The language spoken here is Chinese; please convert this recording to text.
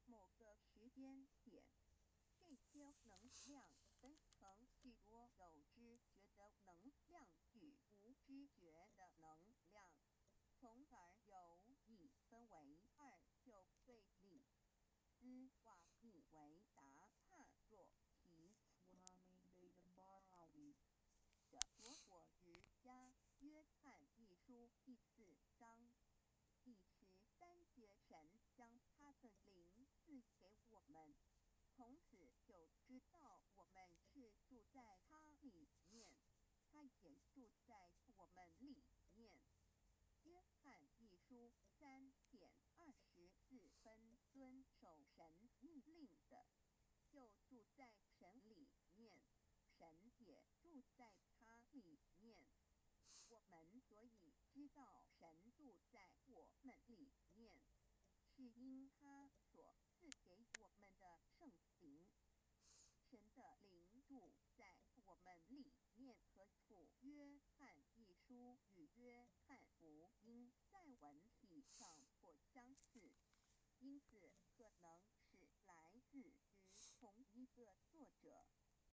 某个时间点，这些能量分成许多有知觉的能量与无知觉的能量，从而由你分为二，就对理斯瓦米维达帕若提的罗果瑜伽约翰一书第4章第13节，神将他的灵赐给我们，从此就知道我们是住在他里面，他也住在我们里面。约翰一书3:24，遵守神命令的，就住在神里面，神也住在他里面。我们所以知道神住在我们里面，是因他所赐给我们的圣灵。神的灵住在我们里面何处？约翰一书与约翰福音在文体上颇相似，因此可能是来自于同一个作者。